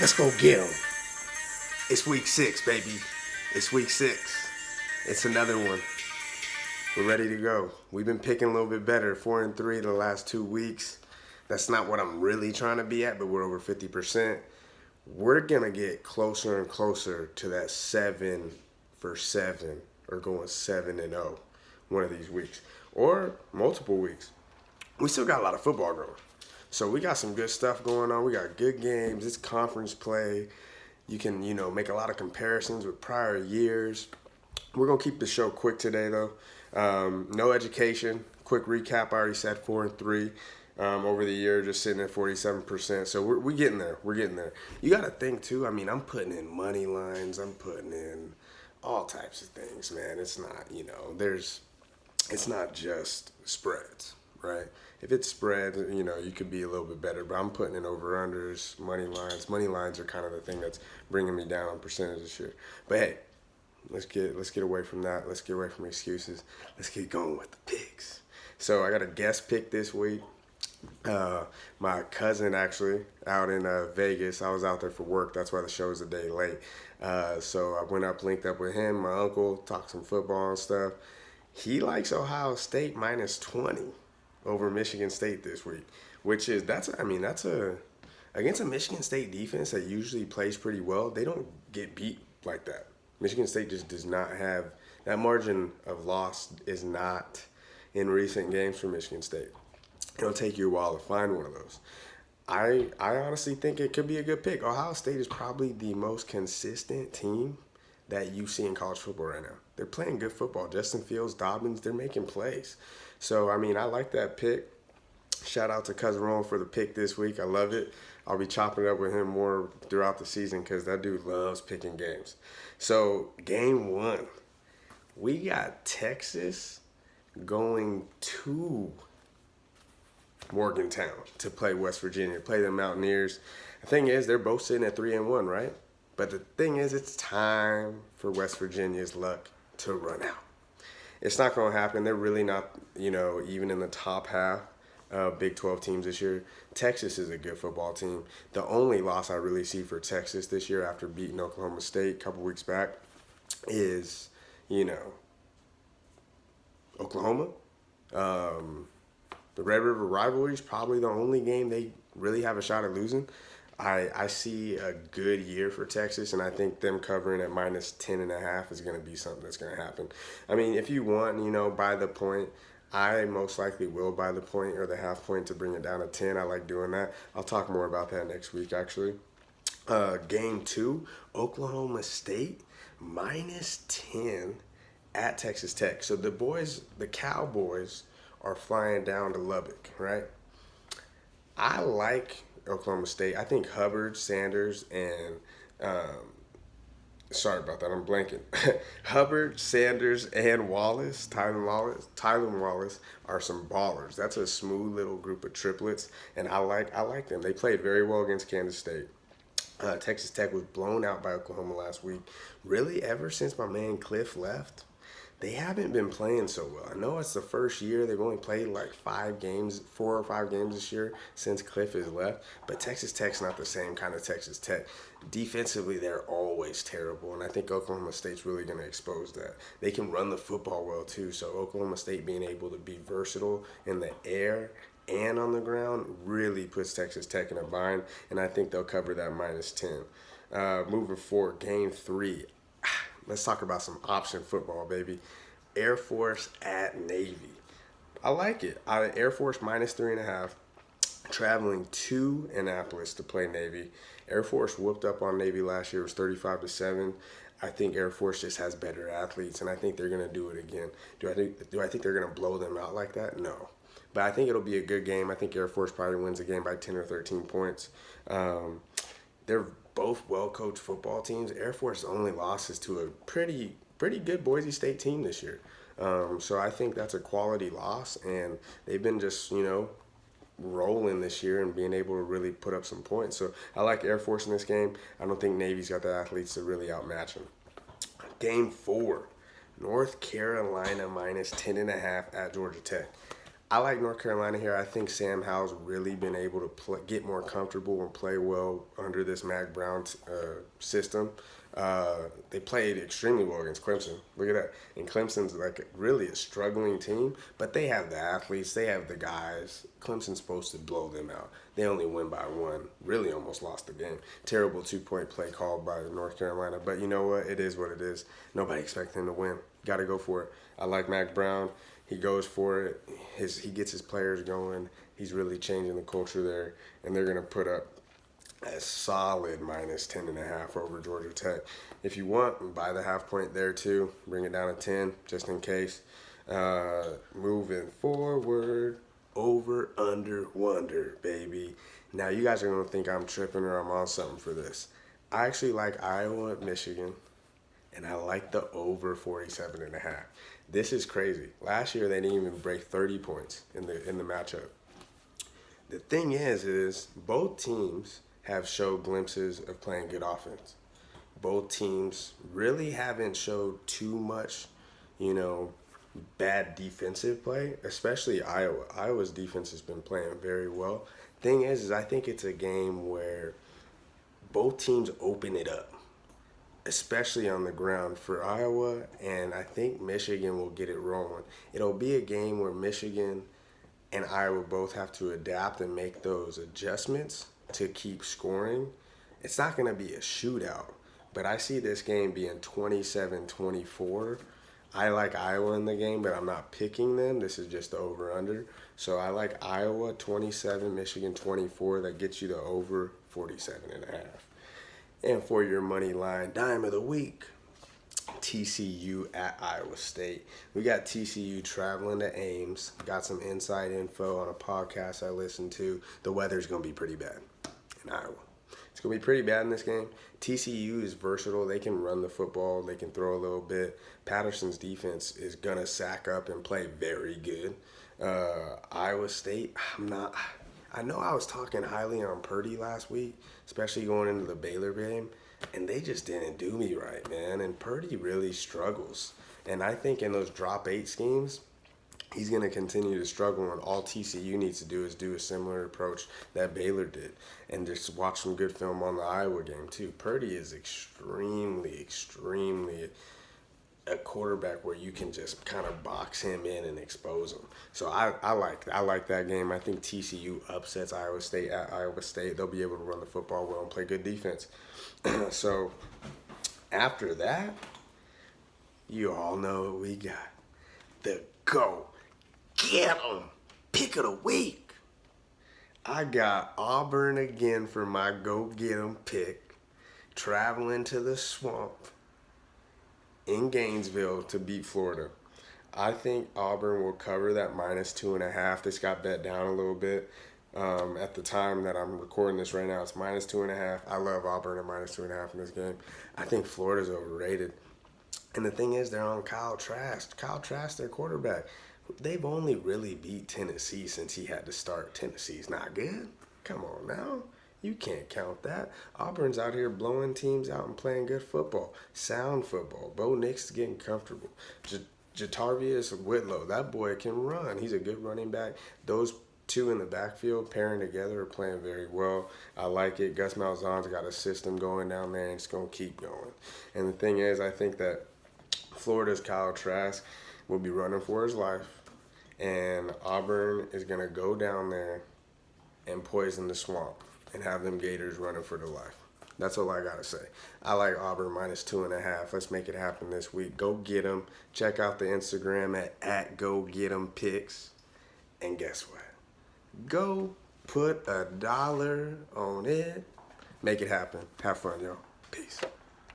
Let's go get them. It's week 6, baby. It's week 6. It's another one. We're ready to go. We've been picking a little bit better, 4-3 the last 2 weeks. That's not what I'm really trying to be at, but we're over 50%. We're gonna get closer and closer to that 7 for 7 or going 7-0 one of these weeks or multiple weeks. We still got a lot of football going. So we got some good stuff going on. We got good games. It's conference play. You can, make a lot of comparisons with prior years. We're going to keep the show quick today, though. No education. Quick recap. I already said 4-3 over the year, just sitting at 47%. So we're getting there. We're getting there. You got to think, too. I'm putting in money lines. I'm putting in all types of things, man. It's not, it's not just spreads, right? If it's spread, you could be a little bit better. But I'm putting in over-unders, money lines. Money lines are kind of the thing that's bringing me down on percentage this year. But hey, let's get away from that. Let's get away from excuses. Let's get going with the picks. So I got a guest pick this week. My cousin actually out in Vegas. I was out there for work. That's why the show is a day late. So I went up, linked up with him, my uncle, talked some football and stuff. He likes Ohio State minus 20 over Michigan State this week, which is against a Michigan State defense that usually plays pretty well. They don't get beat like that. Michigan State just does not have that margin of loss is not in recent games for Michigan State. It'll take you a while to find one of those. I honestly think it could be a good pick. Ohio State is probably the most consistent team that you see in college football right now. They're playing good football. Justin Fields, Dobbins, they're making plays. So, I like that pick. Shout out to Cousin Ron for the pick this week. I love it. I'll be chopping it up with him more throughout the season because that dude loves picking games. So, game 1, we got Texas going to Morgantown to play West Virginia, play the Mountaineers. The thing is, they're both sitting at 3-1, right? But the thing is, it's time for West Virginia's luck to run out. It's not going to happen. They're really not, even in the top half of Big 12 teams this year. Texas is a good football team. The only loss I really see for Texas this year after beating Oklahoma State a couple weeks back is, Oklahoma. The Red River rivalry is probably the only game they really have a shot at losing. I see a good year for Texas, and I think them covering at minus 10.5 is going to be something that's going to happen. If you want, buy the point, I most likely will buy the point or the half point to bring it down to 10. I like doing that. I'll talk more about that next week, actually. Game 2, Oklahoma State, minus 10 at Texas Tech. So the Cowboys are flying down to Lubbock, right? I like Oklahoma State. I think Hubbard, Sanders, and sorry about that, I'm blanking. Hubbard, Sanders, and Wallace, Tylen Wallace are some ballers. That's a smooth little group of triplets, and I like them. They played very well against Kansas State. Texas Tech was blown out by Oklahoma last week. Really, ever since my man Cliff left, they haven't been playing so well. I know it's the first year. They've only played like 4 or 5 games this year since Cliff has left. But Texas Tech's not the same kind of Texas Tech. Defensively, they're always terrible. And I think Oklahoma State's really going to expose that. They can run the football well, too. So Oklahoma State being able to be versatile in the air and on the ground really puts Texas Tech in a bind. And I think they'll cover that minus 10. Moving forward, game 3. Let's talk about some option football, baby. Air Force at Navy. I like it. Air Force minus 3.5. Traveling to Annapolis to play Navy. Air Force whooped up on Navy last year. It was 35-7. I think Air Force just has better athletes, and I think they're going to do it again. Do I think they're going to blow them out like that? No. But I think it'll be a good game. I think Air Force probably wins the game by 10 or 13 points. They're both well-coached football teams. Air Force only losses to a pretty good Boise State team this year. So I think that's a quality loss, and they've been just, rolling this year and being able to really put up some points. So I like Air Force in this game. I don't think Navy's got the athletes to really outmatch them. Game 4, North Carolina minus 10.5 at Georgia Tech. I like North Carolina here. I think Sam Howell's really been able to get more comfortable and play well under this Mac Brown system. They played extremely well against Clemson. Look at that. And Clemson's like really a struggling team, but they have the athletes, they have the guys. Clemson's supposed to blow them out. They only win by one. Really almost lost the game. Terrible 2-point play called by North Carolina, but you know what? It is what it is. Nobody expects them to win. Got to go for it. I like Mac Brown. He goes for it. He gets his players going. He's really changing the culture there, and they're going to put up a solid minus 10.5 over Georgia Tech. If you want, buy the half point there too. Bring it down to 10 just in case. Moving forward, over, under, wonder, baby. Now you guys are going to think I'm tripping or I'm on something for this. I actually like Iowa at Michigan, and I like the over 47.5. This is crazy. Last year they didn't even break 30 points in the matchup. The thing is both teams have showed glimpses of playing good offense. Both teams really haven't showed too much, bad defensive play, especially Iowa. Iowa's defense has been playing very well. Thing is I think it's a game where both teams open it up, especially on the ground for Iowa, and I think Michigan will get it rolling. It'll be a game where Michigan and Iowa both have to adapt and make those adjustments to keep scoring. It's not going to be a shootout, but I see this game being 27-24. I like Iowa in the game, but I'm not picking them. This is just the over-under. So I like Iowa 27, Michigan 24. That gets you the over 47.5. And for your money line dime of the week, TCU at Iowa State. We got TCU traveling to Ames. Got some inside info on a podcast I listened to. The weather's going to be pretty bad in Iowa. It's going to be pretty bad in this game. TCU is versatile. They can run the football. They can throw a little bit. Patterson's defense is going to sack up and play very good. Iowa State, I know I was talking highly on Purdy last week, especially going into the Baylor game, and they just didn't do me right, man. And Purdy really struggles. And I think in those drop 8 schemes, he's going to continue to struggle, and all TCU needs to do is do a similar approach that Baylor did and just watch some good film on the Iowa game too. Purdy is extremely a quarterback where you can just kind of box him in and expose him. So I like that game. I think TCU upsets Iowa State at Iowa State. They'll be able to run the football well and play good defense. So after that, you all know what we got. The go get 'em pick of the week. I got Auburn again for my go get 'em pick. Traveling to the swamp in Gainesville to beat Florida. I think Auburn will cover that minus 2.5. This got bet down a little bit. At the time that I'm recording this right now, it's minus 2.5. I love Auburn at minus 2.5 in this game. I think Florida's overrated. And the thing is, they're on Kyle Trask. Kyle Trask, their quarterback. They've only really beat Tennessee since he had to start. Tennessee's not good. Come on now. You can't count that. Auburn's out here blowing teams out and playing good football. Sound football. Bo Nix is getting comfortable. Jatarvius Whitlow, that boy can run. He's a good running back. Those two in the backfield pairing together are playing very well. I like it. Gus Malzahn's got a system going down there, and it's going to keep going. And the thing is, I think that Florida's Kyle Trask will be running for his life, and Auburn is going to go down there and poison the swamp and have them Gators running for their life. That's all I got to say. I like Auburn minus 2.5. Let's make it happen this week. Go get them. Check out the Instagram at GoGetThemPicks. And guess what? Go put $1 on it. Make it happen. Have fun, y'all. Peace.